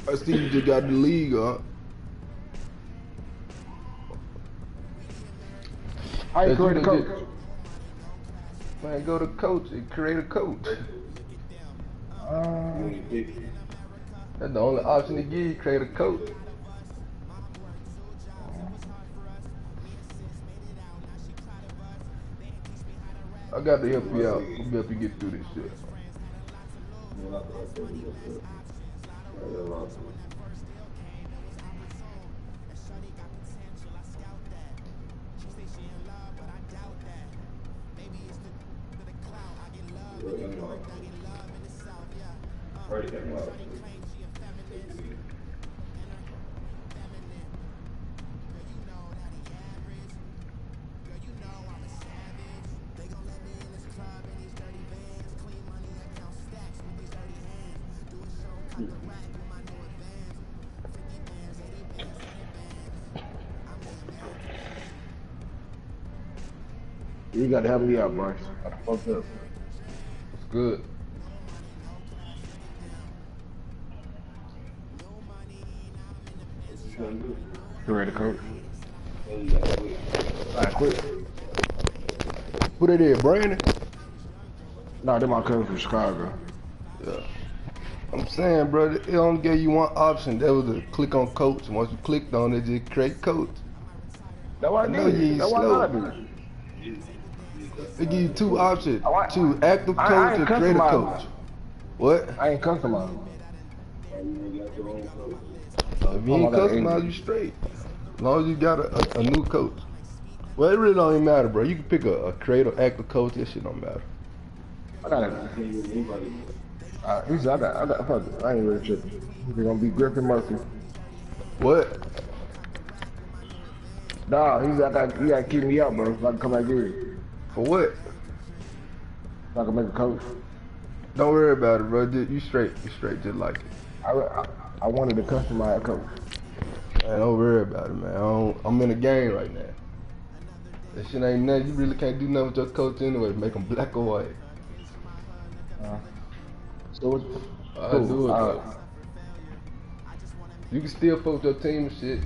I see you just got the league, huh? How you create a coach? Man, go to coach and create a coach. That's the only option to give you, create a coach. I got to help you out. I'm help you get through this shit. You gotta help me out, Bryce. I fucked up. It's good. Create a coach. Alright, quit. Who that is, Brandon? No, they're my cousin from Chicago. Yeah. I'm saying, brother, it only gave you one option. That was to click on coach. Once you clicked on it, just create coach. That's what I did. That's what I did. They give you two options. Choose active coach or create a coach. What? I ain't customized. If you ain't customized, you straight. As long as you got a new coach. Well, it really don't even matter, bro. You can pick a creative active coach. That shit don't matter. I got it. He said, I got, fuck it. I ain't really tripping. He's gonna be Griffin Murphy. What? Nah, he said, you gotta keep me out, bro, so I can come back here. For what? So I can make a coach. Don't worry about it, bro. You straight. You straight just like it. I wanted to customize a coach. Man, don't worry about it, man. I'm in a game right now. That shit ain't nothing. You really can't do nothing with your coach anyway. Make them black or white. So I do it, though. You can still fuck with your team and shit.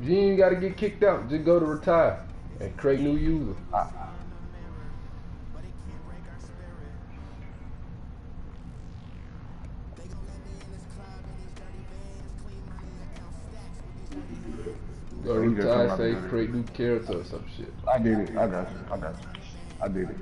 You ain't gotta get kicked out. Just go to retire and create new users. Go to retire, say create new character or some shit. I did it. I got you. I did it.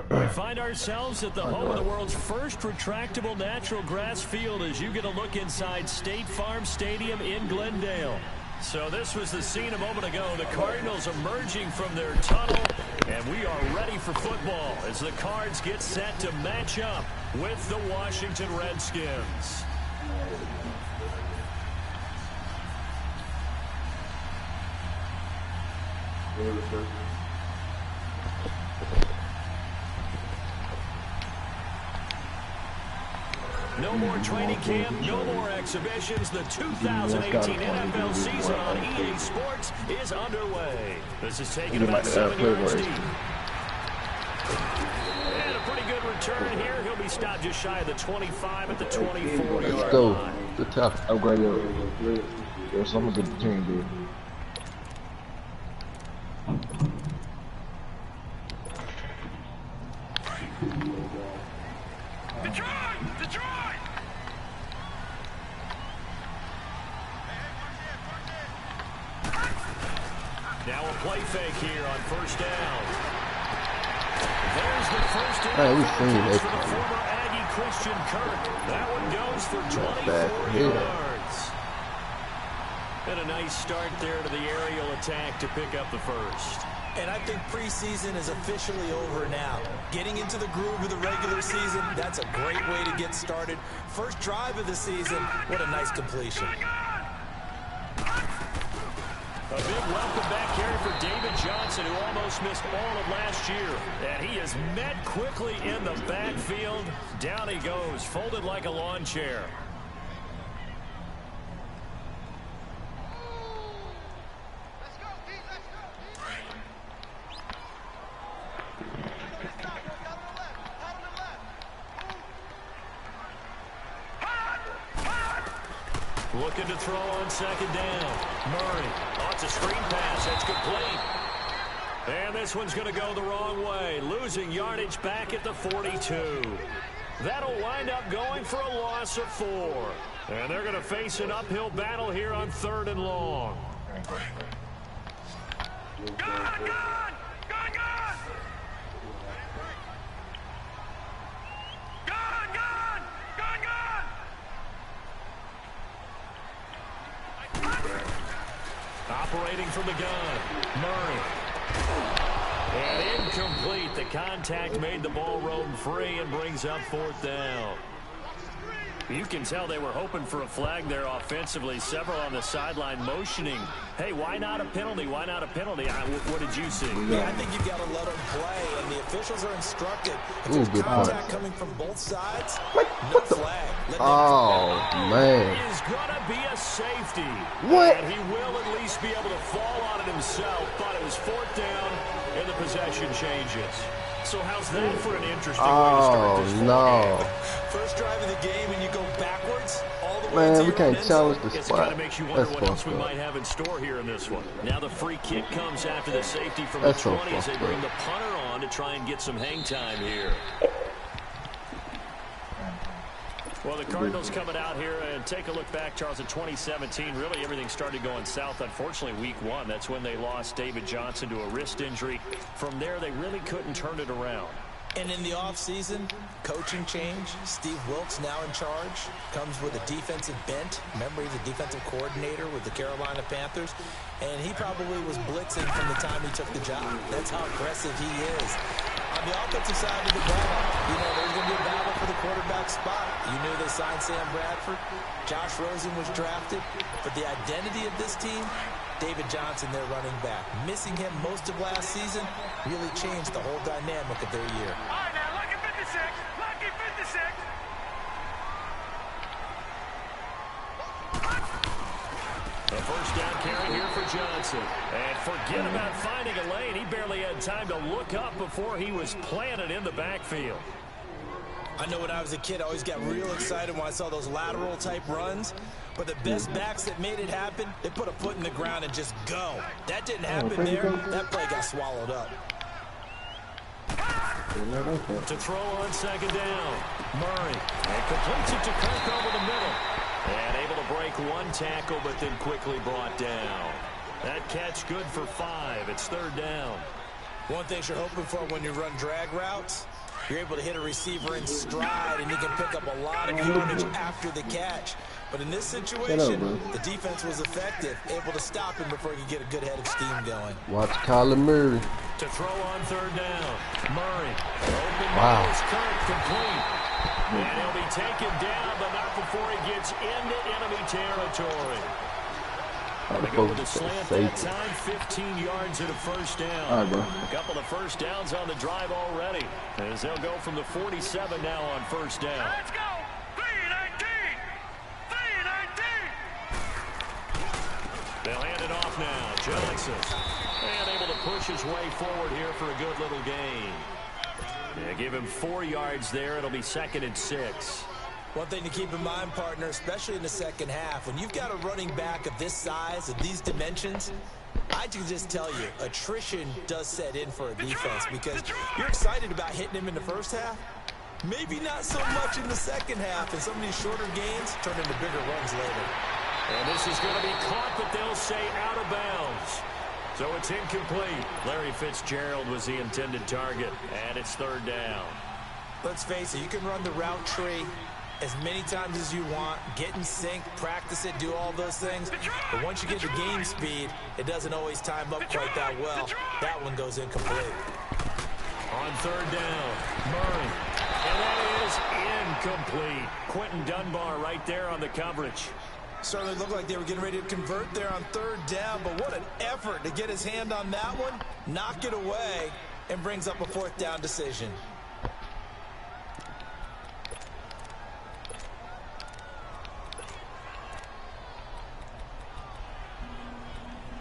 We find ourselves at the home of the world's first retractable natural grass field as you get a look inside State Farm Stadium in Glendale. So this was the scene a moment ago. The Cardinals emerging from their tunnel, and we are ready for football as the Cards get set to match up with the Washington Redskins. No more training camp, no more exhibitions. The 2018 NFL season on EA Sports is underway. This is taking about 7 yards deep. And a pretty good return here. He'll be stopped just shy of the 25 at the 24-yard line. Let's go. Good tough. Upgrade your some of the team, dude. Now a play fake here on first down. There's the first down. Hey, we've seen it. For the former Aggie Christian Kirk. That one goes for 24 yards. And a nice start there to the aerial attack to pick up the first. And I think preseason is officially over now. Getting into the groove of the regular season, that's a great way to get started. First drive of the season, what a nice completion. A big welcome back here for David Johnson, who almost missed all of last year. And he is met quickly in the backfield. Down he goes, folded like a lawn chair. Looking to throw on second down. Murray. Oh, it's a screen pass. It's complete. And this one's going to go the wrong way. Losing yardage back at the 42. That'll wind up going for a loss of 4. And they're going to face an uphill battle here on 3rd and long. Gone! Operating from the gun. Murray. And incomplete. The contact made the ball roam free and brings up 4th down. You can tell they were hoping for a flag there offensively. Several on the sideline motioning. Hey, why not a penalty? Why not a penalty? What did you see? Yeah, I think you've got to let them play, and the officials are instructed. If there's contact coming from both sides, no flag. Oh, man. It is going to be a safety. What? And he will at least be able to fall on it himself. Thought it was 4th down, and the possession changes. So how's that for an interesting way to start this no. game? First drive of the game, and you go backwards all the way Man, to we your can't own challenge end the It kind spot. of makes you wonder That's what else we fucked up. might have in store here in this one. Now the free kick comes after the safety from That's the so 20 as they fucked bring up. the punter on to try and get some hang time here. Well, the Cardinals coming out here, and take a look back, Charles, in 2017. Really, everything started going south. Unfortunately, week 1, that's when they lost David Johnson to a wrist injury. From there, they really couldn't turn it around. And in the offseason, coaching change. Steve Wilkes now in charge. Comes with a defensive bent. Remember, he's a defensive coordinator with the Carolina Panthers. And he probably was blitzing from the time he took the job. That's how aggressive he is. On the offensive side of the ball, you know, there's going to be a battle for the quarterback spot. You knew they signed Sam Bradford. Josh Rosen was drafted. But the identity of this team, David Johnson, their running back. Missing him most of last season really changed the whole dynamic of their year. All right, now, lucky 56. Lucky 56. A first down carry here for Johnson. And forget about finding a lane. He barely had time to look up before he was planted in the backfield. I know when I was a kid, I always got real excited when I saw those lateral type runs. But the best backs that made it happen, they put a foot in the ground and just go. That didn't happen there. That play got swallowed up. To throw on second down. Murray. And completes it to Kirk over the middle. And able to break one tackle, but then quickly brought down. That catch good for 5. It's 3rd down. One thing you're hoping for when you run drag routes, you're able to hit a receiver in stride, and you can pick up a lot of yardage after the catch. But in this situation, the defense was effective, able to stop him before he could get a good head of steam going. Watch Kyler Murray. To throw on 3rd down. Murray. Open Wow. nose, Kirk complete. And he'll be taken down, but not before he gets into enemy territory. They go with a slant that time, 15 yards and a first down. All right, bro. A couple of first downs on the drive already, as they'll go from the 47 now on first down. Let's go. 3-19. 3-19. They'll hand it off now. Johnson. And able to push his way forward here for a good little gain. Yeah, give him 4 yards there. It'll be 2nd and 6. One thing to keep in mind, partner, especially in the second half, when you've got a running back of this size, of these dimensions, I can just tell you, attrition does set in for a defense because you're excited about hitting him in the first half. Maybe not so much in the second half, and some of these shorter gains turn into bigger runs later. And this is going to be caught, but they'll say out of bounds. So it's incomplete. Larry Fitzgerald was the intended target, and it's 3rd down. Let's face it, you can run the route tree as many times as you want, get in sync, practice it, do all those things. But once you get to game speed, it doesn't always time up quite that well. That one goes incomplete. On 3rd down, Murray. And that is incomplete. Quentin Dunbar right there on the coverage. Certainly looked like they were getting ready to convert there on 3rd down, but what an effort to get his hand on that one, knock it away, and brings up a 4th down decision.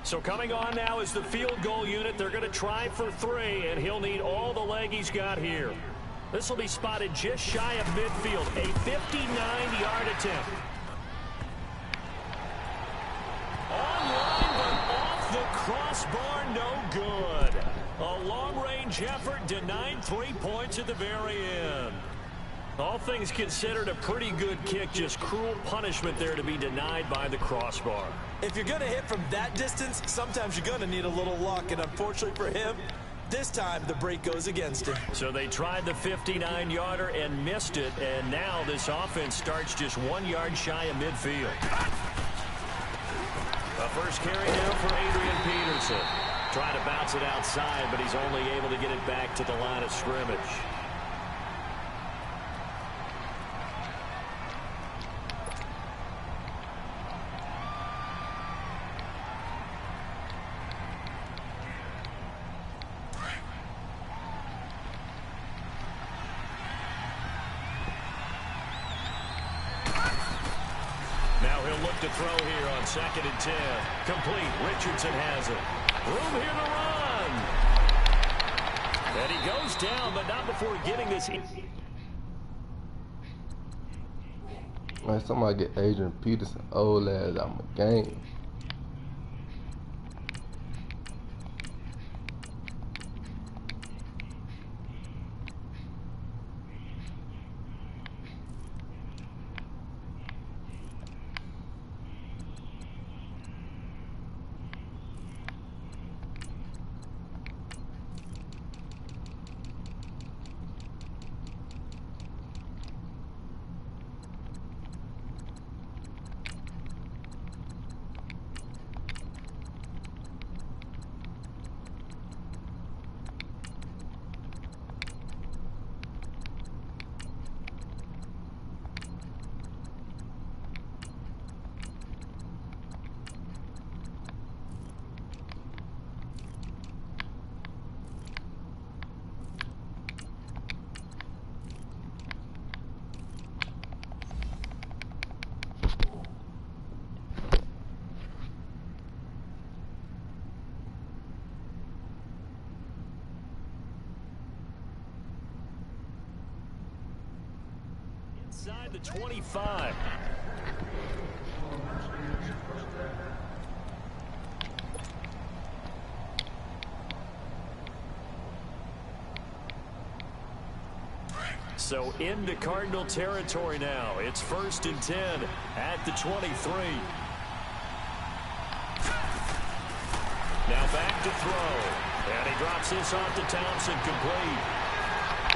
So coming on now is the field goal unit. They're going to try for 3, and he'll need all the leg he's got here. This will be spotted just shy of midfield, a 59-yard attempt. Online, but off the crossbar, no good. A long-range effort denied 3 points at the very end. All things considered, a pretty good kick, just cruel punishment there to be denied by the crossbar. If you're going to hit from that distance, sometimes you're going to need a little luck, and unfortunately for him, this time the break goes against him. So they tried the 59-yarder and missed it, and now this offense starts just 1 yard shy of midfield. A first carry now for Adrian Peterson. Trying to bounce it outside, but he's only able to get it back to the line of scrimmage. Now he'll look to throw here on 2nd and 10. Complete. Richardson has it. Room here to run. And he goes down, but not before getting this. Man, somebody get Adrian Peterson old ass out my game. Inside the 25. So into Cardinal territory now. It's 1st and 10 at the 23. Now back to throw. And he drops this off to Thompson, complete.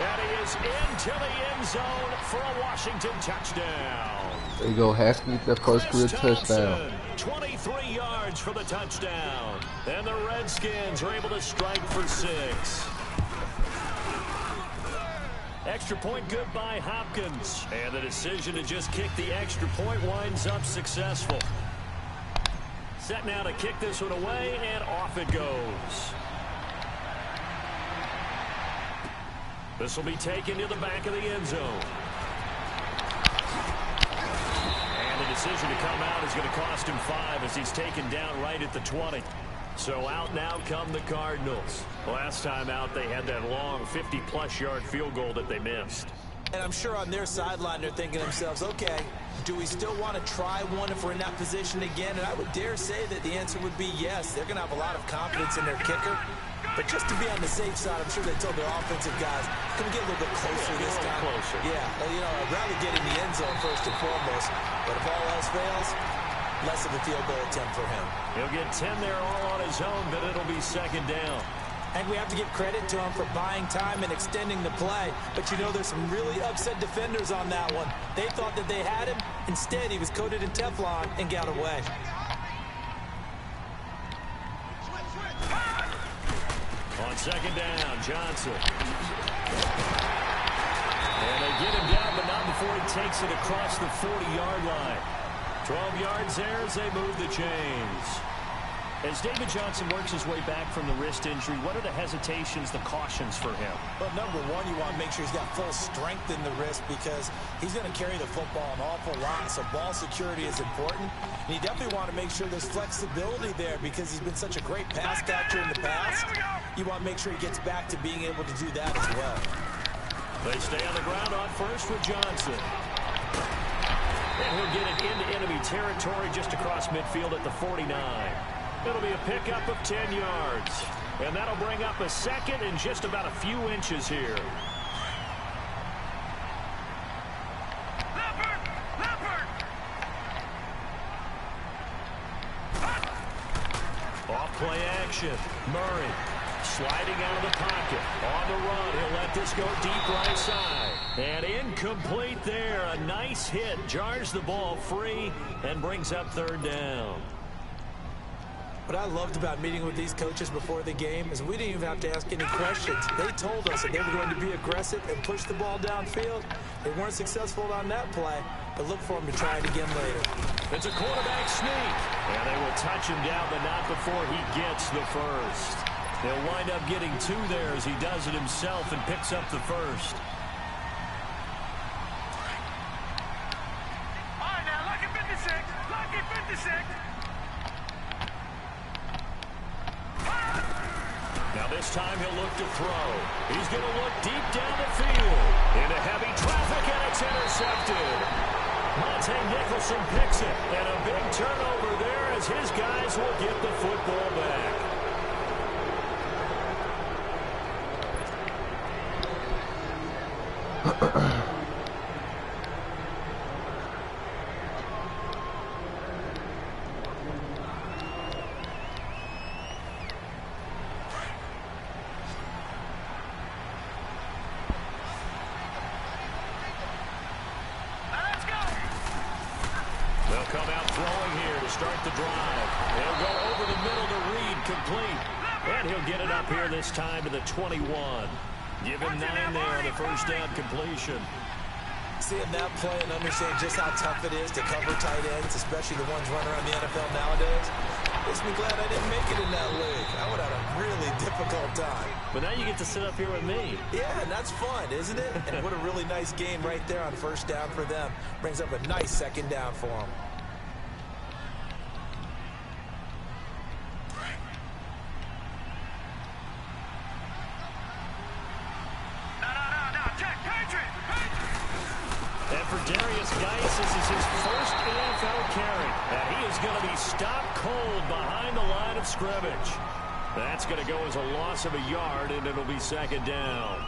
And he is into the end zone for a Washington touchdown. There you go, Haskins, that first career touchdown. 23 yards for the touchdown. And the Redskins are able to strike for 6. Extra point good by Hopkins. And the decision to just kick the extra point winds up successful. Set now to kick this one away, and off it goes. This will be taken to the back of the end zone. And the decision to come out is going to cost him 5 as he's taken down right at the 20. So out now come the Cardinals. Last time out, they had that long 50-plus yard field goal that they missed. And I'm sure on their sideline they're thinking to themselves, okay, do we still want to try one if we're in that position again? And I would dare say that the answer would be yes. They're going to have a lot of confidence in their kicker. But just to be on the safe side, I'm sure they told their offensive guys, can we get a little bit closer this time? Closer. Yeah, you know, I'd rather get in the end zone first and foremost. But if all else fails, less of a field goal attempt for him. He'll get 10 there all on his own, but it'll be 2nd down. And we have to give credit to him for buying time and extending the play. But you know, there's some really upset defenders on that one. They thought that they had him. Instead, he was coated in Teflon and got away. On 2nd down, Johnson. And they get him down, but not before he takes it across the 40-yard line. 12 yards there as they move the chains. As David Johnson works his way back from the wrist injury, what are the hesitations, the cautions for him? Well, number one, you want to make sure he's got full strength in the wrist because he's going to carry the football an awful lot, so ball security is important. And you definitely want to make sure there's flexibility there because he's been such a great pass catcher in the past. You want to make sure he gets back to being able to do that as well. They stay on the ground on first with Johnson. And he'll get it into enemy territory just across midfield at the 49. It'll be a pickup of 10 yards. And that'll bring up a second in just about a few inches here. Off-play action. Murray sliding out of the pocket. On the run. He'll let this go deep right side. And incomplete there. A nice hit. Jars the ball free and brings up third down. What I loved about meeting with these coaches before the game is we didn't even have to ask any questions. They told us that they were going to be aggressive and push the ball downfield. They weren't successful on that play, but look for them to try it again later. It's a quarterback sneak. And they will touch him down, but not before he gets the first. He'll wind up getting 2 there as he does it himself and picks up the first. All right, now, lucky 56. Lucky 56. Now this time he'll look to throw. He's going to look deep down the field. Into heavy traffic, and it's intercepted. Monte Nicholson picks it. And a big turnover there as his guys will get the football back. Come out throwing here to start the drive. He'll go over the middle to Reed, complete. And he'll get it up here this time to the 21. Give him 9 there on the first down completion. Seeing that play and understand just how tough it is to cover tight ends, especially the ones running around the NFL nowadays, makes me glad I didn't make it in that league. I would have had a really difficult time. But now you get to sit up here with me. Yeah, and that's fun, isn't it? And what a really nice game right there on first down for them. Brings up a nice second down for them. And for Darius Geis, this is his first NFL carry. And he is going to be stopped cold behind the line of scrimmage. That's going to go as a loss of a yard, and it'll be second down.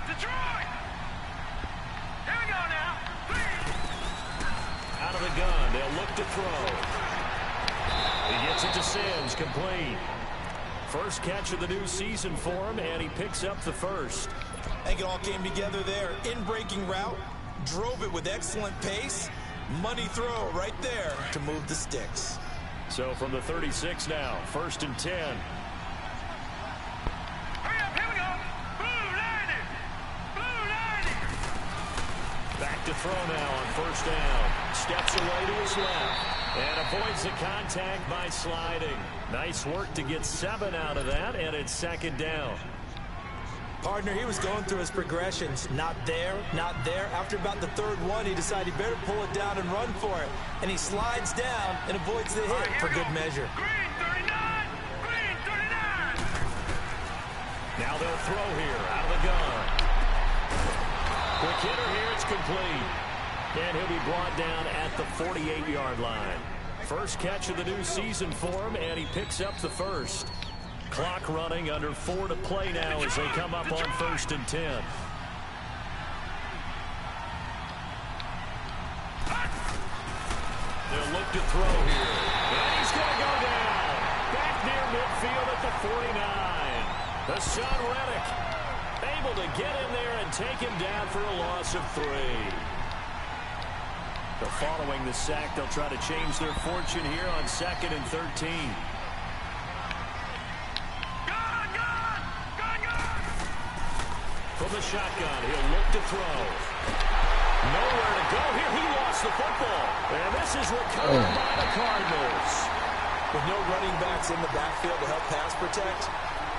Detroit! Here we go now. Out of the gun, they'll look to throw. He gets it to Sims, complete. First catch of the new season for him, and he picks up the first. I think it all came together there. In-breaking route, drove it with excellent pace. Money throw right there to move the sticks. So from the 36 now, 1st and 10. Back to throw now on first down. Steps away to his left and avoids the contact by sliding. Nice work to get 7 out of that, and it's second down. Partner, he was going through his progressions. Not there, not there. After about the 3rd one, he decided he better pull it down and run for it. And he slides down and avoids the hit for good measure. Green 39! Green 39! Now they'll throw here out of the gun. Quick hitter here, it's complete. And he'll be brought down at the 48-yard line. First catch of the new season for him, and he picks up the first. Clock running, under 4 to play now as they come up on 1st and 10. They'll look to throw here. And he's going to go down. Back near midfield at the 49. Hassan Reddick able to get in there and take him down for a loss of 3. So following the sack, they'll try to change their fortune here on 2nd and 13. From the shotgun, he'll look to throw. Nowhere to go here. He lost the football. And this is recovered by the Cardinals. With no running backs in the backfield to help pass protect,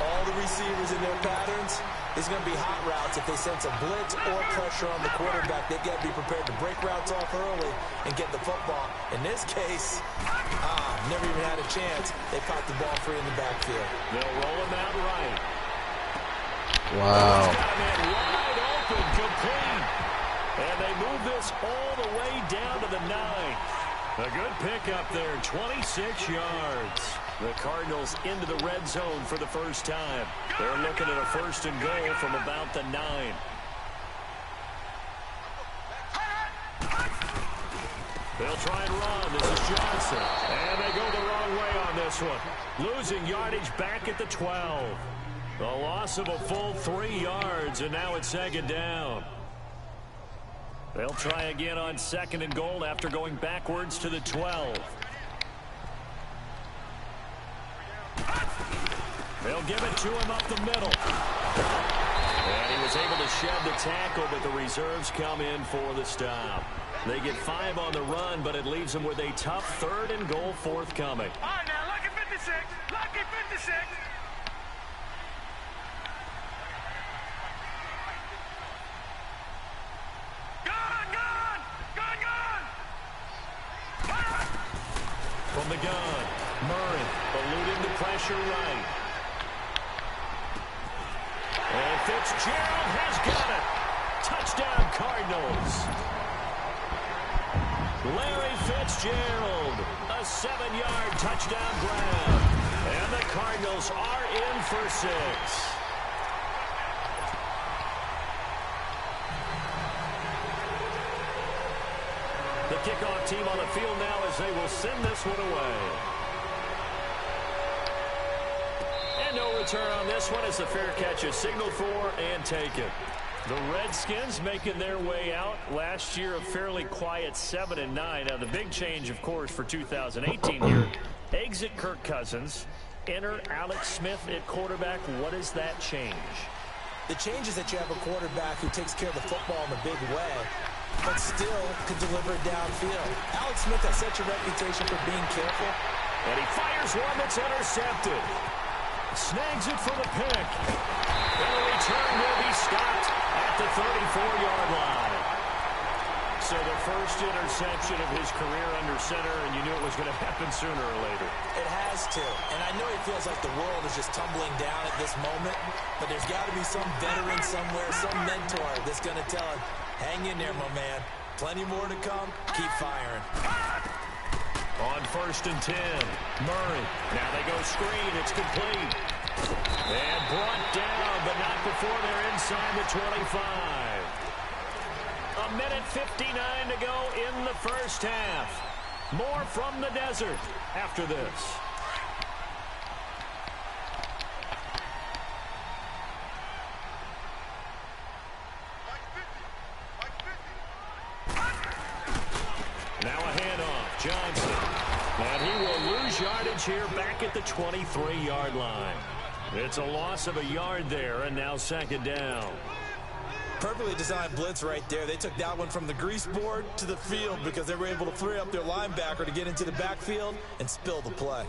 all the receivers in their patterns, is going to be hot routes. If they sense a blitz or pressure on the quarterback, they've got to be prepared to break routes off early and get the football. In this case, never even had a chance. They popped the ball free in the backfield. They'll roll him out right. Wow. He's got him in wide open, complete. And they move this all the way down to the 9. A good pickup there, 26 yards. The Cardinals into the red zone for the first time. They're looking at a 1st and goal from about the 9. They'll try and run. This is Johnson. And they go the wrong way on this one. Losing yardage back at the 12. The loss of a full 3 yards, and now it's 2nd down. They'll try again on 2nd and goal after going backwards to the 12. They'll give it to him up the middle. And he was able to shed the tackle, but the reserves come in for the stop. They get 5 on the run, but it leaves them with a tough 3rd and goal forthcoming. All right, now, lucky 56. Lucky 56. From the gun, Murray eluding the pressure right. And Fitzgerald has got it. Touchdown, Cardinals. Larry Fitzgerald, a 7-yard touchdown grab. And the Cardinals are in for 6. The kickoff team on the field now as they will send this one away. And no return on this one as the fair catch is signaled for and taken. The Redskins making their way out. Last year a fairly quiet 7-9. Now the big change, of course, for 2018 here. Exit Kirk Cousins. Enter Alex Smith at quarterback. What does that change? The change is that you have a quarterback who takes care of the football in a big way, but still can deliver downfield. Alex Smith has such a reputation for being careful. And he fires one that's intercepted. Snags it for the pick. And the return will be stopped at the 34-yard line. So the first interception of his career under center, and you knew it was going to happen sooner or later. It has to. And I know he feels like the world is just tumbling down at this moment, but there's got to be some veteran somewhere, some mentor that's going to tell him, hang in there, my man. Plenty more to come. Keep firing. On 1st and 10, Murray. Now they go screen. It's complete. And brought down, but not before they're inside the 25. A minute 59 to go in the first half. More from the desert after this. Now a handoff, Johnson. And he will lose yardage here back at the 23-yard line. It's a loss of a yard there, and now 2nd down. Perfectly designed blitz right there. They took that one from the grease board to the field because they were able to free up their linebacker to get into the backfield and spill the play.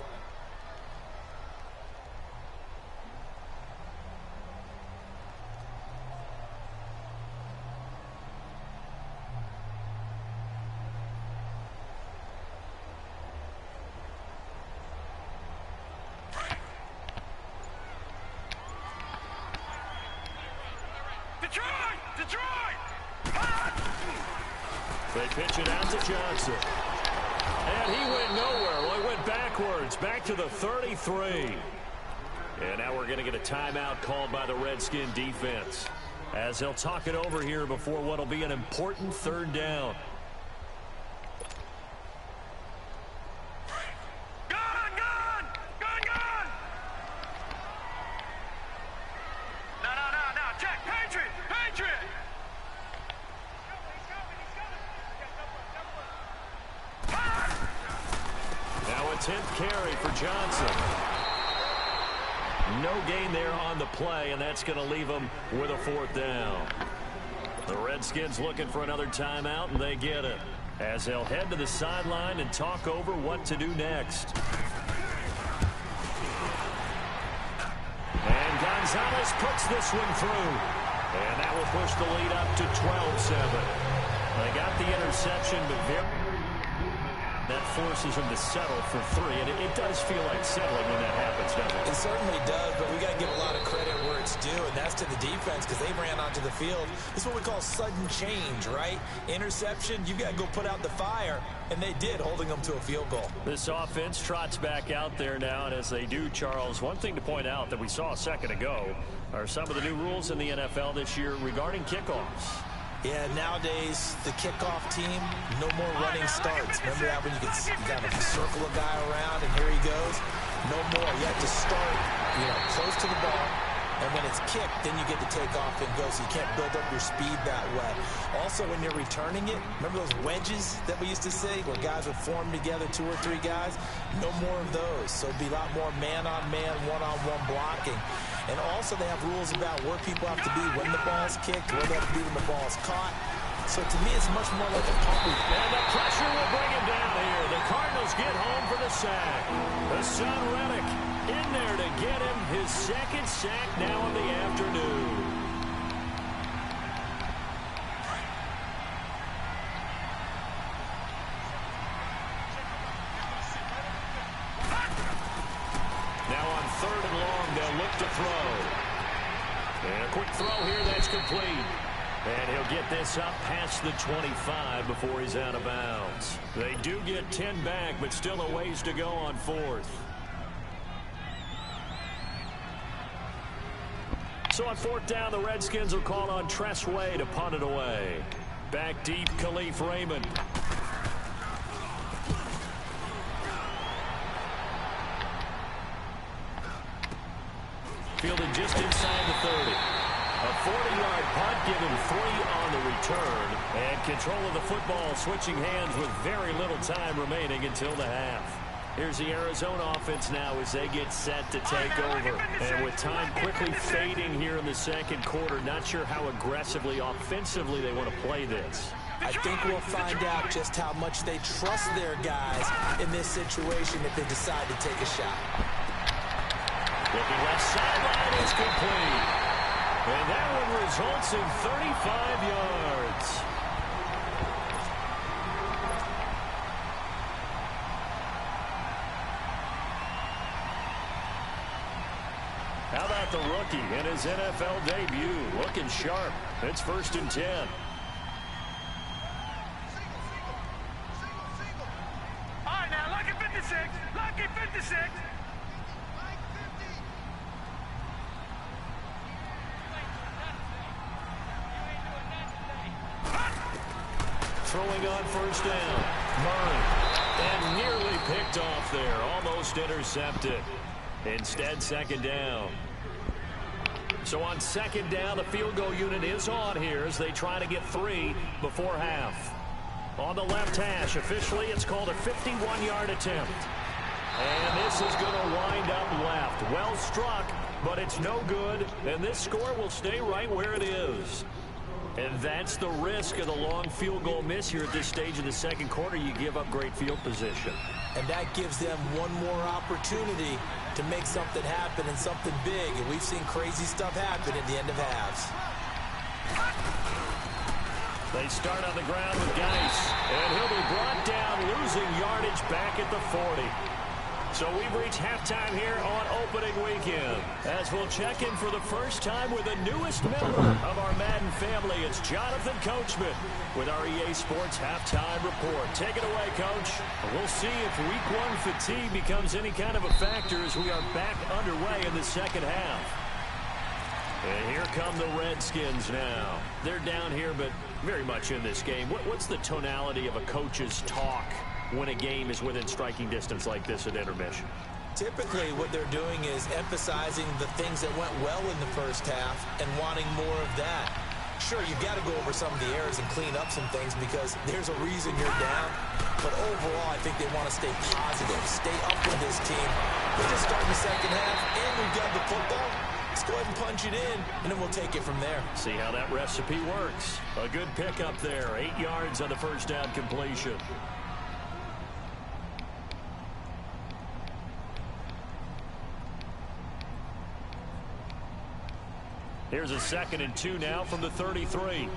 They pitch it out to Johnson. And he went nowhere. Well, he went backwards, back to the 33. And now we're going to get a timeout called by the Redskin defense, as they'll talk it over here before what will be an important 3rd down. Now a 10th carry for Johnson. No gain there on the play, and that's going to leave them with a 4th down. The Redskins looking for another timeout, and they get it, as they'll head to the sideline and talk over what to do next. Gonzalez puts this one through. And that will push the lead up to 12-7. They got the interception, but that forces them to settle for 3. And it does feel like settling when that happens, doesn't it? It certainly does, but we got to give a lot of credit where it's due, and that's to the defense because they ran onto the field. This is what we call sudden change, right? Interception, you got to go put out the fire, and they did, holding them to a field goal. This offense trots back out there now, and as they do, Charles, one thing to point out that we saw a second ago are some of the new rules in the NFL this year regarding kickoffs. Yeah, nowadays, the kickoff team, no more running starts. Remember that when you kind of circle a guy around and here he goes? No more. You have to start, close to the ball. And when it's kicked, then you get to take off and go, so you can't build up your speed that way. Also, when you're returning it, remember those wedges that we used to see where guys would form together, 2 or 3 guys? No more of those. So it'd be a lot more man-on-man, one-on-one blocking. And also they have rules about where people have to be when the ball's kicked, where they have to be when the ball's caught. So to me, it's much more like a pump. And the pressure will bring him down here. The Cardinals get home for the sack. Hassan Reddick in there to get him his second sack now of the afternoon. Now on 3rd and long, they'll look to throw. And a quick throw here, that's complete. And he'll get this up past the 25 before he's out of bounds. They do get 10 back, but still a ways to go on 4th. So on 4th down, the Redskins will call on Tress Way to punt it away. Back deep, Khalif Raymond. Fielded just inside the 30. A 40-yard punt, given 3 on the return. And control of the football switching hands with very little time remaining until the half. Here's the Arizona offense now as they get set to take over. And with time quickly fading here in the second quarter, not sure how aggressively, offensively they want to play this. I think we'll find out just how much they trust their guys in this situation if they decide to take a shot. Looking left sideline is complete. And that one results in 35 yards. How about the rookie in his NFL debut? Looking sharp. It's 1st and 10. All right, now, lucky 56. Lucky 56. Throwing on 1st down. Murray. And nearly picked off there. Almost intercepted. Instead, 2nd down. So on 2nd down, the field goal unit is on here as they try to get 3 before half. On the left hash, officially, it's called a 51-yard attempt. And this is going to wind up left. Well struck, but it's no good. And this score will stay right where it is. And that's the risk of the long field goal miss here at this stage of the second quarter. You give up great field position. And that gives them one more opportunity to make something happen and something big. And we've seen crazy stuff happen at the end of halves. They start on the ground with Geis. And he'll be brought down, losing yardage back at the 40. So we've reached halftime here on opening weekend. As we'll check in for the first time with the newest member of our Madden family, it's Jonathan Coachman with our EA Sports Halftime Report. Take it away, Coach. We'll see if Week 1 fatigue becomes any kind of a factor as we are back underway in the second half. And here come the Redskins now. They're down here, but very much in this game. What's the tonality of a coach's talk when a game is within striking distance like this at intermission? Typically, what they're doing is emphasizing the things that went well in the first half and wanting more of that. Sure, you've got to go over some of the errors and clean up some things because there's a reason you're down. But overall, I think they want to stay positive, stay up with this team. We're just starting the second half, and we've got the football. Let's go ahead and punch it in, and then we'll take it from there. See how that recipe works. A good pickup there. 8 yards on the first down completion. Here's a 2nd and 2 now from the 33.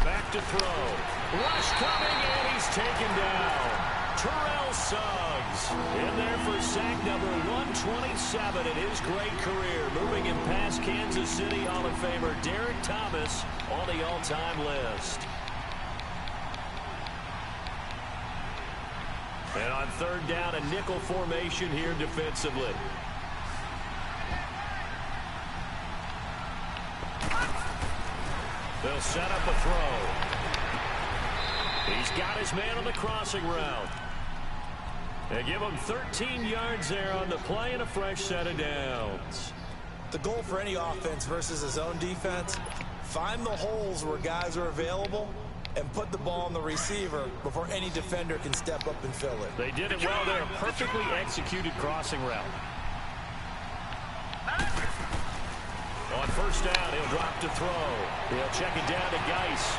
Back to throw. Rush coming, and he's taken down. Terrell Suggs in there for sack number 127 in his great career. Moving him past Kansas City Hall of Famer Derek Thomas on the all-time list. And on 3rd down, a nickel formation here defensively. They'll set up a throw. He's got his man on the crossing route. They give him 13 yards there on the play and a fresh set of downs. The goal for any offense versus his own defense, find the holes where guys are available and put the ball on the receiver before any defender can step up and fill it. They did it well there. Perfectly executed crossing route. On 1st down, he'll drop to throw. He'll check it down to Geis.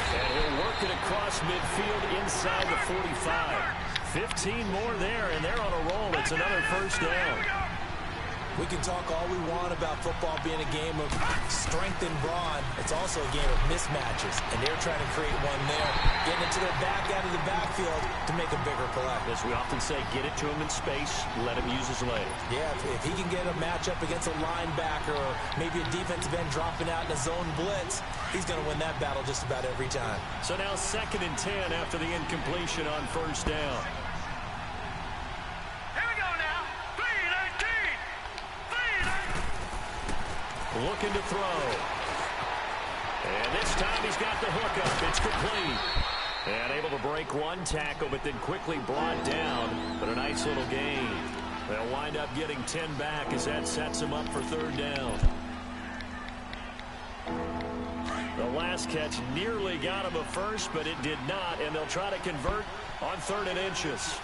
And he'll work it across midfield inside the 45. 15 more there, and they're on a roll. It's another 1st down. We can talk all we want about football being a game of strength and brawn. It's also a game of mismatches, and they're trying to create one there, getting it to their back out of the backfield to make a bigger play. As we often say, get it to him in space, let him use his leg. Yeah, if he can get a matchup against a linebacker or maybe a defensive end dropping out in a zone blitz, he's going to win that battle just about every time. So now 2nd and 10 after the incompletion on 1st down. Looking to throw. And this time he's got the hook up. It's complete. And able to break one tackle, but then quickly brought down. But a nice little gain. They'll wind up getting 10 back as that sets him up for 3rd down. The last catch nearly got him a first, but it did not. And they'll try to convert on 3rd and inches.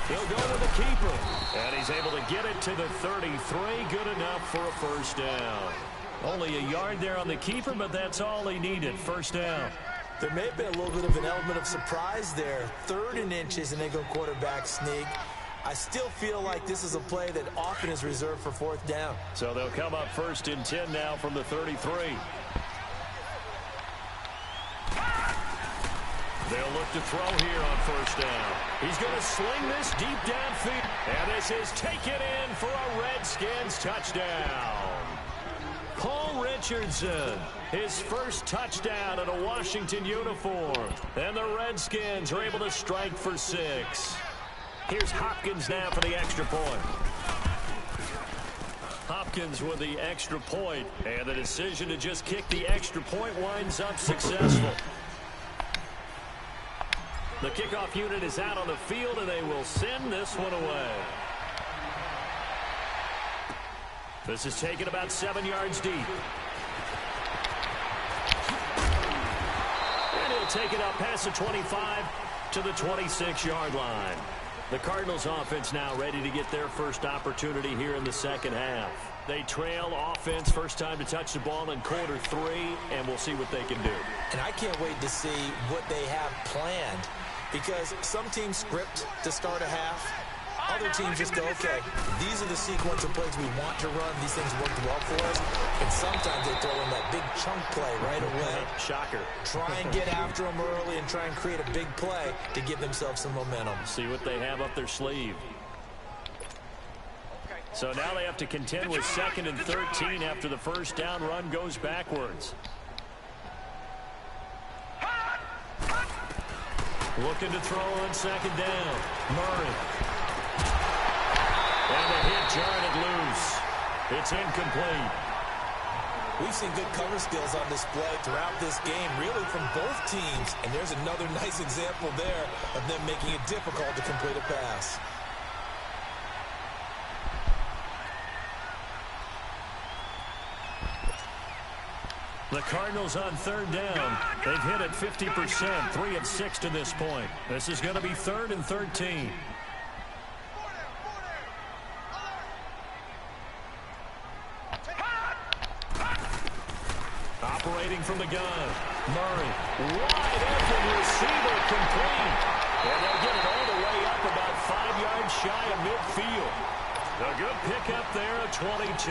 He'll go to the keeper. And he's able to get it to the 33. Good enough for a 1st down. Only a yard there on the keeper, but that's all he needed. 1st down. There may have been a little bit of an element of surprise there. 3rd and inches, and they go quarterback sneak. I still feel like this is a play that often is reserved for 4th down. So they'll come up 1st and 10 now from the 33. They'll look to throw here on 1st down. He's going to sling this deep downfield. And this is taken in for a Redskins touchdown. Paul Richardson, his first touchdown in a Washington uniform. And the Redskins are able to strike for 6. Here's Hopkins now for the extra point. Hopkins with the extra point. And the decision to just kick the extra point winds up successful. The kickoff unit is out on the field, and they will send this one away. This is taken about 7 yards deep. And he'll take it up past the 25 to the 26-yard line. The Cardinals offense now ready to get their first opportunity here in the 2nd half. They trail offense, first time to touch the ball in quarter 3, and we'll see what they can do. And I can't wait to see what they have planned. Because some teams script to start a half. Other teams just go, okay, these are the sequence of plays we want to run. These things worked well for us. And sometimes they throw in that big chunk play right away. Shocker. Try and get after them early and try and create a big play to give themselves some momentum. See what they have up their sleeve. So now they have to contend with 2nd and 13 after the 1st down run goes backwards. Looking to throw on 2nd down. Murray. And the hit jarred loose. It's incomplete. We've seen good cover skills on display throughout this game, really from both teams. And there's another nice example there of them making it difficult to complete a pass. The Cardinals on 3rd down. They've hit it 50%, 3 of 6 to this point. This is going to be 3rd and 13. Operating from the gun. Murray, wide open receiver, complete. And they'll get it all the way up about 5 yards shy of midfield. A good pickup there at 22.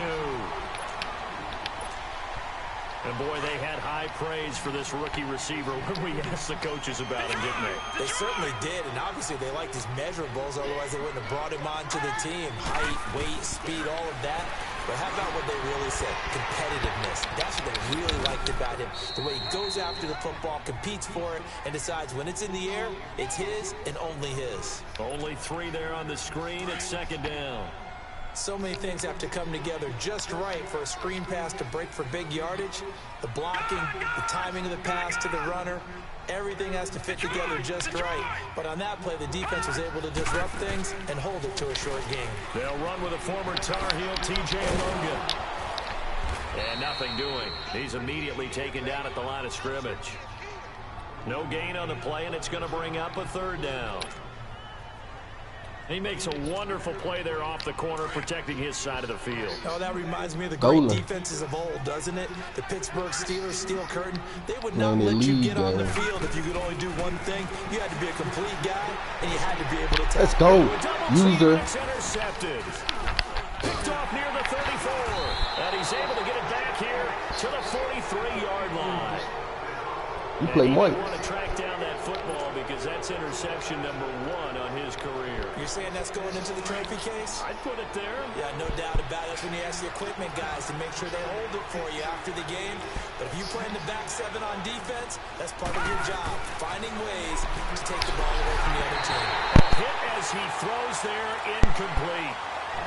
And, boy, they had high praise for this rookie receiver when we asked the coaches about him, didn't they? They certainly did, and obviously they liked his measurables, otherwise they wouldn't have brought him onto the team. Height, weight, speed, all of that. But how about what they really said? Competitiveness. That's what they really liked about him. The way he goes after the football, competes for it, and decides when it's in the air, it's his and only his. Only 3 there on the screen at 2nd down. So many things have to come together just right for a screen pass to break for big yardage. The blocking, the timing of the pass to the runner, everything has to fit together just right. But on that play, the defense was able to disrupt things and hold it to a short game. They'll run with a former Tar Heel, T.J. Logan. And nothing doing. He's immediately taken down at the line of scrimmage. No gain on the play, and it's going to bring up a 3rd down. He makes a wonderful play there off the corner, protecting his side of the field. Oh, that reminds me of the great defenses of old, doesn't it? The Pittsburgh Steelers, steel curtain. They would not let you get on the field if you could only do one thing. You had to be a complete guy, and you had to be able to tackle. Let's go, user. It's intercepted. Picked off near the 34. And he's able to get it back here to the 43-yard line. You play Mike. Want to track down that football because that's interception number 1 on his career. You're saying that's going into the trophy case? I'd put it there. Yeah, no doubt about it. That's when you ask the equipment guys to make sure they hold it for you after the game. But if you play in the back 7 on defense, that's part of your job, finding ways to take the ball away from the other team. A hit as he throws there, incomplete.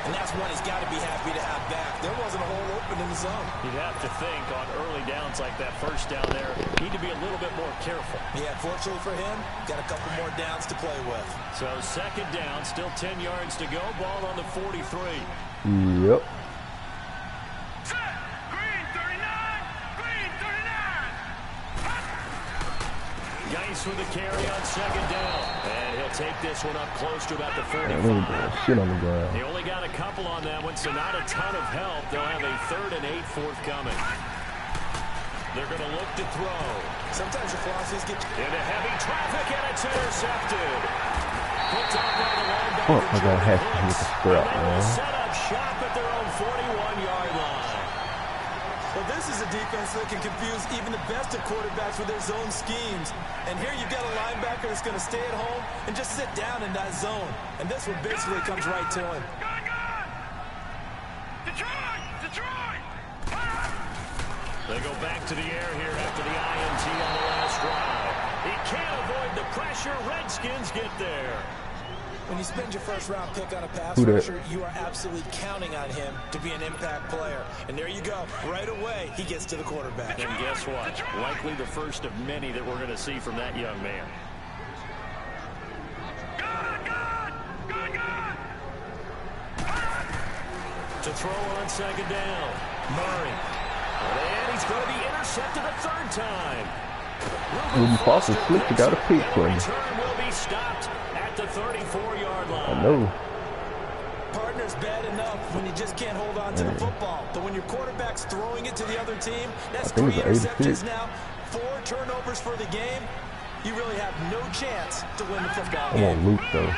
And that's one he's got to be happy to have back. There wasn't a hole open in the zone. You'd have to think on early downs like that, first down there, need to be a little bit more careful. Yeah, fortunately for him, got a couple more downs to play with. So 2nd down, still 10 yards to go. Ball on the 43. Yep. Green 39! Green 39! Geis with the carry on 2nd down. And he'll take this one up close to about the 45. Shit on the ground. He only got a couple on that one, so not a ton of help. They'll have a 3rd and 8 forthcoming. They're going to look to throw. Sometimes your philosophies get into heavy traffic, and it's intercepted. Picked off by the linebacker. Oh, I gotta have to hit the scrap, man. Set up shop at their own 41-yard line. Well, this is a defense that can confuse even the best of quarterbacks with their zone schemes. And here you've got a linebacker that's going to stay at home and just sit down in that zone. And this one basically comes right to him. Detroit! Detroit! They go back to the air here after the INT on the last drive. He can't avoid the pressure. Redskins get there. When you spend your first-round pick on a pass rusher, you are absolutely counting on him to be an impact player. And there you go. Right away, he gets to the quarterback. And guess what? Likely the first of many that we're going to see from that young man. To throw on 2nd down. Murray. And he's going to be intercepted a 3rd time. Ruben Foster slipped. You got a peek for him. Return will be stopped at the 34-yard line. I know. Partner's bad enough when you just can't hold on to the football. But when your quarterback's throwing it to the other team, that's 3 interceptions now, 4 turnovers for the game. You really have no chance to win the football game. Come on, Luke, though.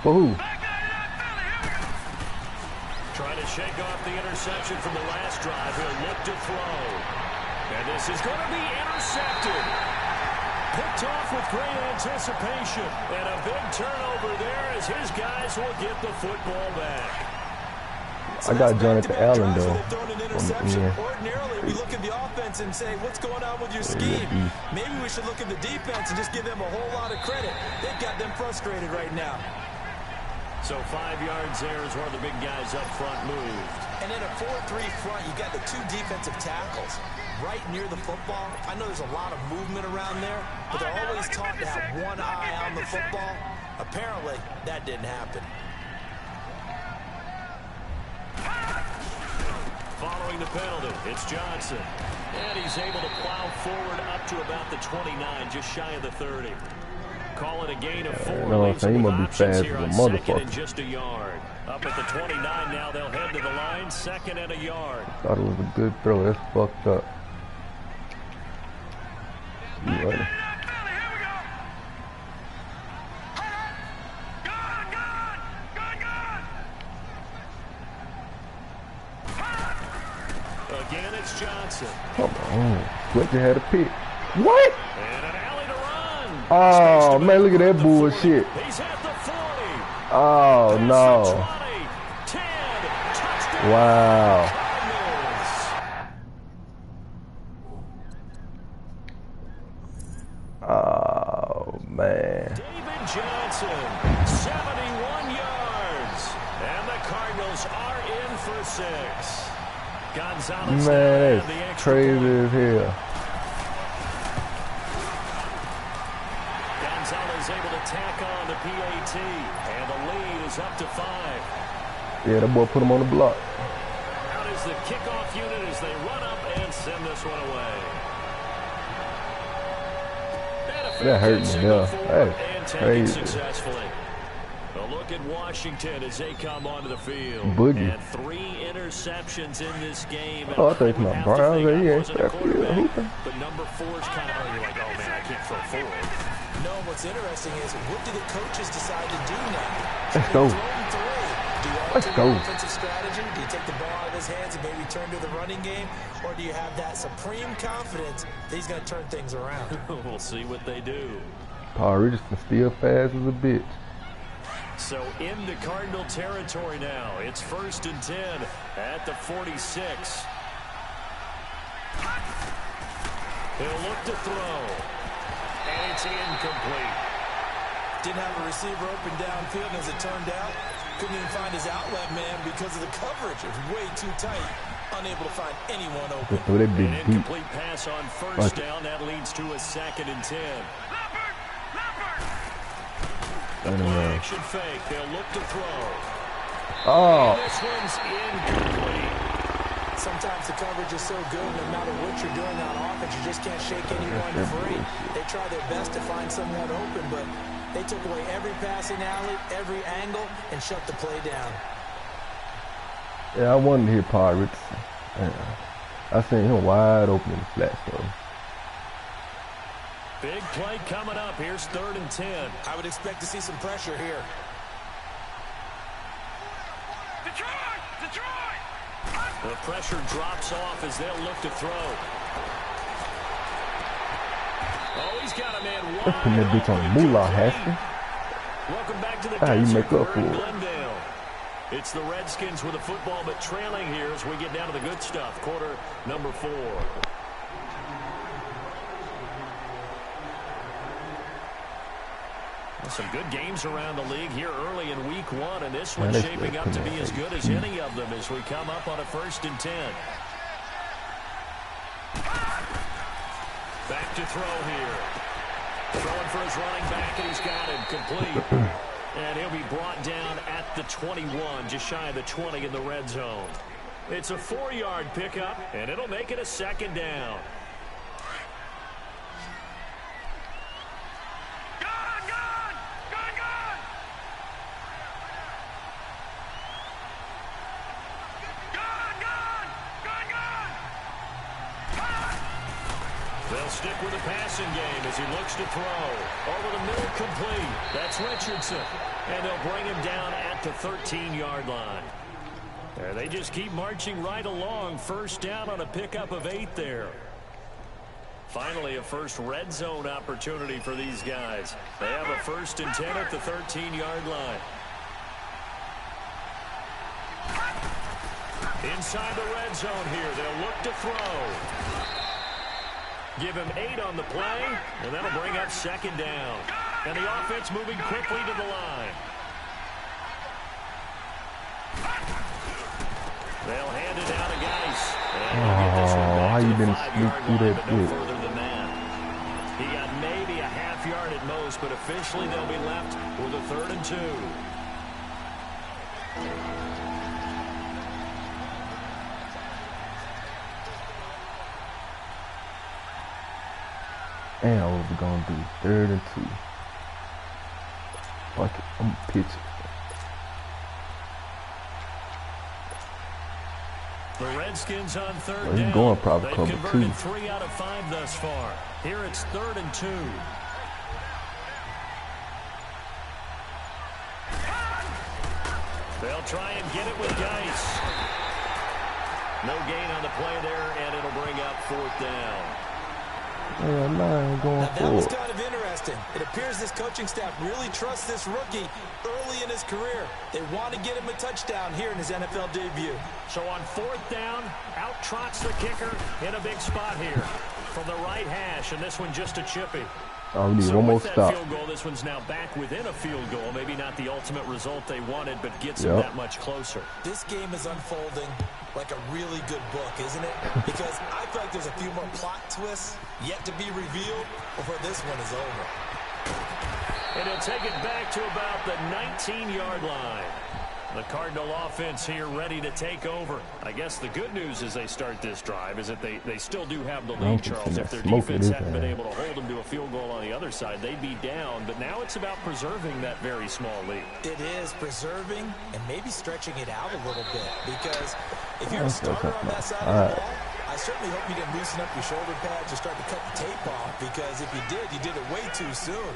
Oh. Trying to shake off the interception from the last drive. He'll look to throw. And this is going to be intercepted. Picked off with great anticipation. And a big turnover there as his guys will get the football back. So I got Jonathan Allen, though. Ordinarily, we look at the offense and say, what's going on with your scheme? Maybe we should look at the defense and just give them a whole lot of credit. They've got them frustrated right now. So 5 yards there as one of the big guys up front moved. And in a 4-3 front, you got the 2 defensive tackles right near the football. I know there's a lot of movement around there, but they're always taught to have one eye on the football. Apparently, that didn't happen. Following the penalty, it's Johnson. And he's able to plow forward up to about the 29, just shy of the 30. call it a gain of 4. You know what I'm saying? He must be fast as a motherfucker. And just a yard. Up at the 29 now, they'll head to the line, 2nd and a yard. Thought it was a good throw. That's fucked up. You right. Again, it's Johnson. Come on. Fletcher had a pick. What? And an alley to run. Oh, man, look at that bullshit. He's at the 40. Oh, no. 10. Touchdown. Wow. Oh, man. David Johnson, 71 yards. And the Cardinals are in for 6. Gonzalez, Man, that's crazy as hell. Gonzalez able to tack on the PAT, and the lead is up to 5. Yeah, that boy put him on the block. Out is the kickoff unit as they run up and send this one away. That hurt me, yeah. That's crazy. Successfully. A look at Washington as they come onto the field. Boogie. And 3 interceptions in this game. Oh, I think my Browns, he ain't that field. But number 4's kind of, you're like, oh man, I can't throw forward. No, what's interesting is what do the coaches decide to do now? Let's go. Do you Let's alter go. the offensive strategy? Do you take the ball out of his hands and maybe turn to the running game? Or do you have that supreme confidence that he's going to turn things around? We'll see what they do. Paul Richardson still fast as a bitch. So into Cardinal territory now. It's 1st and 10 at the 46. He'll look to throw. And it's incomplete. Didn't have a receiver open downfield, and as it turned out, couldn't even find his outlet man because of the coverage. It was way too tight. Unable to find anyone open. Throw that big An deep. incomplete pass on 1st down. That leads to a 2nd and 10. Action fake. They'll look to throw. Oh. And this one's incomplete. Sometimes the coverage is so good, no matter what you're doing on offense, you just can't shake anyone free. They try their best to find someone open, but they took away every passing alley, every angle, and shut the play down. Yeah, I wanted to hear Paul Richardson. I seen him wide open in the flat, so. Big play coming up. Here's 3rd and 10. I would expect to see some pressure here. Detroit! Detroit! The pressure drops off as they'll look to throw. Oh, he's got a man wide. Let's put that bitch on the moolah, Haskins. Welcome back to the Ah, you Desert make up Quarter for in it. Glendale. It's the Redskins with the football, but trailing here as we get down to the good stuff. Quarter number 4. Some good games around the league here early in week 1, and this one's shaping up to be as good as any of them as we come up on a 1st and 10. Back to throw here. Throwing for his running back, and he's got it complete. And he'll be brought down at the 21, just shy of the 20 in the red zone. It's a 4-yard pickup, and it'll make it a 2nd down. They'll stick with the passing game as he looks to throw. Over the middle, complete. That's Richardson. And they'll bring him down at the 13-yard line. They just keep marching right along. 1st down on a pickup of 8 there. Finally, a first red zone opportunity for these guys. They have a 1st and 10 at the 13-yard line. Inside the red zone here. They'll look to throw. Give him 8 on the play, and that'll bring up 2nd down. And the offense moving quickly to the line. They'll hand it down to Geis. Oh, how you been sneak through that no bit? further than that. He got maybe a half yard at most, but officially they'll be left with a 3rd and 2. And what we're gonna do? 3rd and 2. Fuck it. I'm pitching. The Redskins on third He's down. going private They've cover, converted too. 3 out of 5 thus far. Here it's 3rd and 2. They'll try and get it with Geis. No gain on the play there, and it'll bring up 4th down. Yeah, man, going Now, that was forward. kind of interesting. It appears this coaching staff really trusts this rookie early in his career. They want to get him a touchdown here in his NFL debut. So on 4th down, out trots the kicker in a big spot here from the right hash, and this one just a chippy. Oh, we need So one more with that stop. field goal, this one's now back within a field goal. Maybe not the ultimate result they wanted, but gets them that much closer. This game is unfolding like a really good book, isn't it? Because I feel like there's a few more plot twists yet to be revealed before this one is over. And he'll take it back to about the 19-yard line. The Cardinal offense here ready to take over. I guess the good news as they start this drive is that they still do have the lead, Charles. If their defense hadn't been able to hold them to a field goal on the other side, they'd be down. But now it's about preserving that very small lead. It is preserving and maybe stretching it out a little bit. Because if you're a starter on that side of the ball, I certainly hope you didn't loosen up your shoulder pads or start to cut the tape off. Because if you did it way too soon.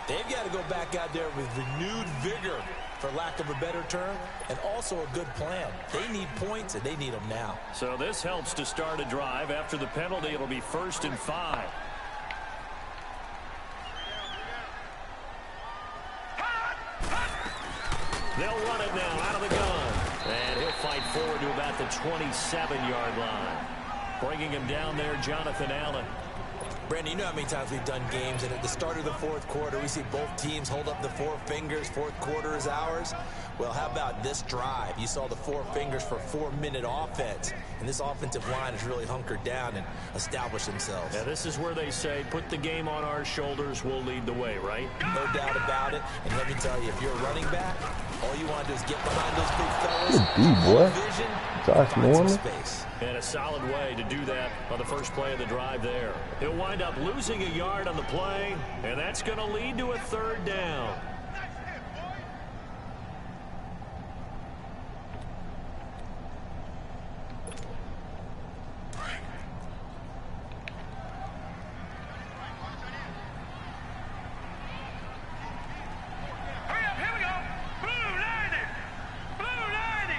They've got to go back out there with renewed vigor, for lack of a better term, and also a good plan. They need points, and they need them now. So this helps to start a drive. After the penalty, it'll be 1st and 5. They'll run it now out of the gun. And he'll fight forward to about the 27-yard line. Bringing him down there, Jonathan Allen. Brandon, you know how many times we've done games, and at the start of the 4th quarter, we see both teams hold up the 4 fingers. 4th quarter is ours. Well, how about this drive? You saw the 4 fingers for 4-minute offense, and this offensive line has really hunkered down and established themselves. Yeah, this is where they say, put the game on our shoulders, we'll lead the way, right? No doubt about it. And let me tell you, if you're a running back, all you want to do is get behind those big fellas. Good D, boy. Vision, Josh find some Norman. space. And a solid way to do that on the first play of the drive there. He'll wind up losing a yard on the play, and that's going to lead to a 3rd down. Hurry up, here we go. Blue 90. Blue 90.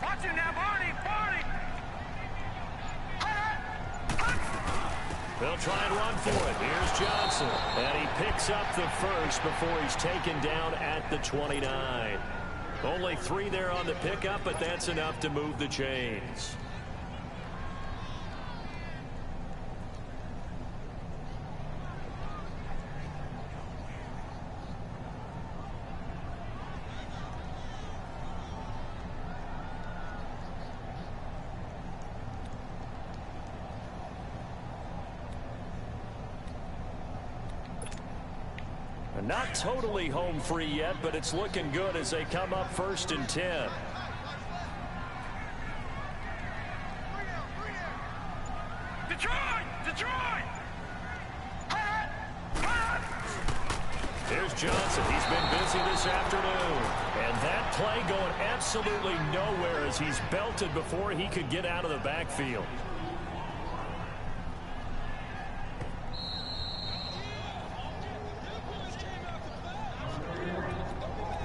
Watch it now, Barney. Barney. They'll try and run for it. Here's Johnson. And he picks up the first before he's taken down at the 29. Only 3 there on the pickup, but that's enough to move the chains. Not totally home free yet, but it's looking good as they come up 1st and 10. Detroit! Detroit! Here's Johnson. He's been busy this afternoon. And that play going absolutely nowhere as he's belted before he could get out of the backfield.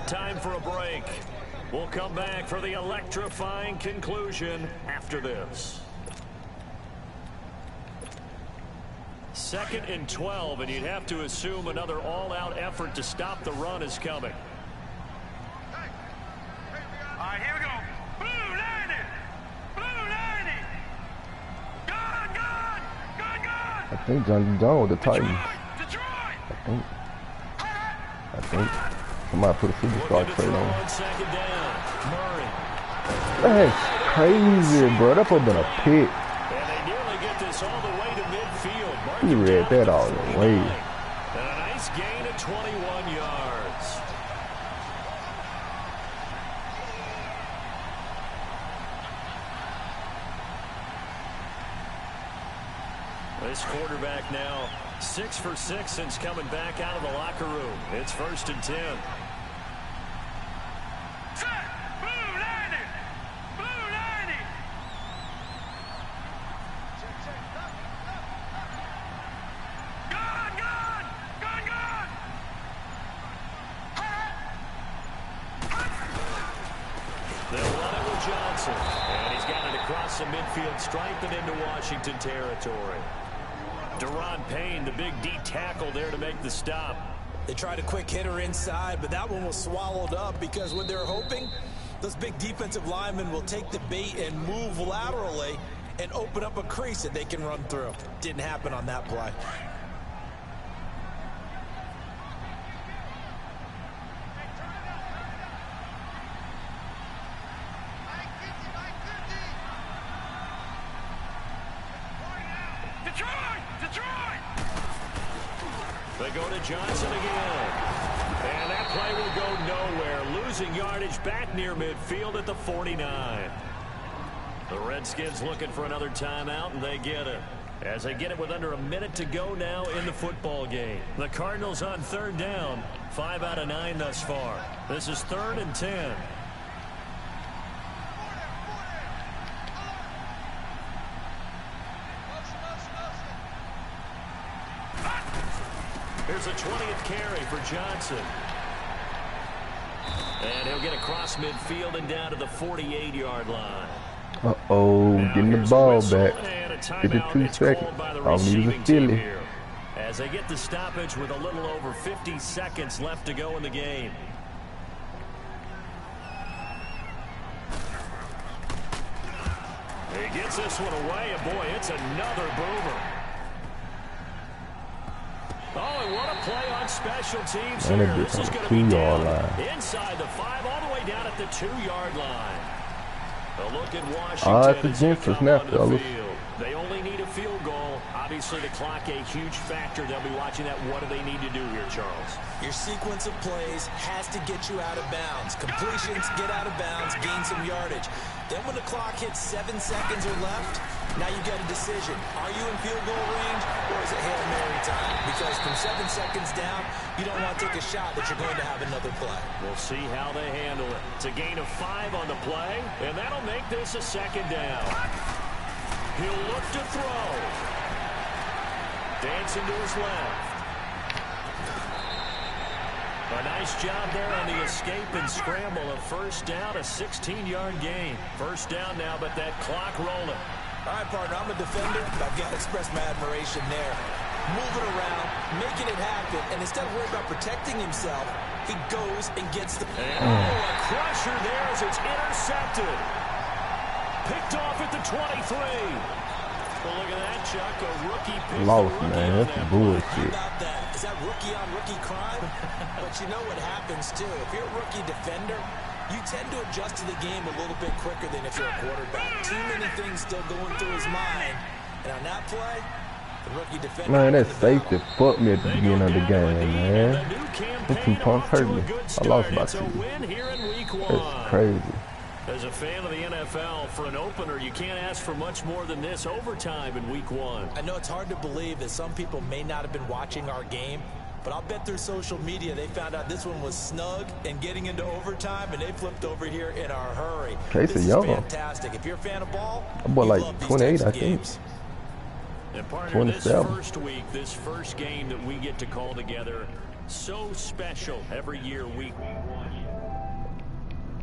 Time for a break. We'll come back for the electrifying conclusion after this. 2nd and 12, and you'd have to assume another all-out effort to stop the run is coming. All right, here we go. Blue 90. Blue 90. Gone, gone. Gone, gone. I think Johnny John with the Titans. Detroit. I think. Somebody put a superstar trade on. Second down. Murray. That's crazy, bro. That would have been a pick. And they nearly get this all the way to midfield. Mark He it read down that to all the 39. way. And a nice gain of 21 yards. This quarterback now 6 for 6 since coming back out of the locker room. It's 1st and 10. Set. Blue 90. Blue 90. Gone, gone. Gone, gone. They'll run it with Johnson. And he's got it across the midfield stripe and into Washington territory. Deron Payne, the big D tackle there to make the stop. They tried a quick hitter inside, but that one was swallowed up because when they're hoping, those big defensive linemen will take the bait and move laterally and open up a crease that they can run through. Didn't happen on that play. Detroit! Detroit! They go to Johnson again. And that play will go nowhere. Losing yardage back near midfield at the 49. The Redskins looking for another timeout, and they get it. As they get it with under a minute to go now in the football game. The Cardinals on 3rd down. 5 out of 9 thus far. This is 3rd and 10. Here's a 20th carry for Johnson. And he'll get across midfield and down to the 48-yard line. Uh-oh, getting the ball back. 52 seconds. All need is a Philly. As they get the stoppage with a little over 50 seconds left to go in the game. He gets this one away, and boy, it's another boomer. Oh, and what a play on special teams here. This is going to be down inside the 5, all the way down at the 2-yard line. A look at Washington. It's against us now, fellas. They only need a field goal. Obviously, the clock a huge factor. They'll be watching that. What do they need to do here, Charles? Your sequence of plays has to get you out of bounds. Completions, get out of bounds, gain some yardage. Then when the clock hits 7 seconds or left, now you got a decision. Are you in field goal range, or is it Hail Mary time? Because from 7 seconds down, you don't want to take a shot that you're going to have another play. We'll see how they handle it. It's a gain of 5 on the play, and that'll make this a 2nd down. He'll look to throw. Dancing to his left. A nice job there on the escape and scramble. A 1st down, a 16-yard gain. 1st down now, but that clock rolling. All right, partner, I'm a defender, but I've got to express my admiration there. Moving around, making it happen, and instead of worrying about protecting himself, he goes and gets the... And a crusher there as it's intercepted. Picked off at the 23. Well, look at that, Chuck. A rookie pick. Lost, man. That's bullshit. How about that? Is that rookie-on-rookie crime? But you know what happens, too. If you're a rookie defender, you tend to adjust to the game a little bit quicker than if you're a quarterback. Too many things still going through his mind. And on that play, the rookie defender... Man, that safety fucked me at the beginning of the game, man. Them 2 punts hurt me. I lost my 2. That's crazy. As a fan of the NFL, for an opener, you can't ask for much more than this overtime in week 1. I know it's hard to believe that some people may not have been watching our game, but I'll bet through social media they found out this one was snug and getting into overtime, and they flipped over here in a hurry. This is fantastic. If you're a fan of ball, you like 28, I think. And partner, this first week, this first game that we get to call together, so special every year, week 1.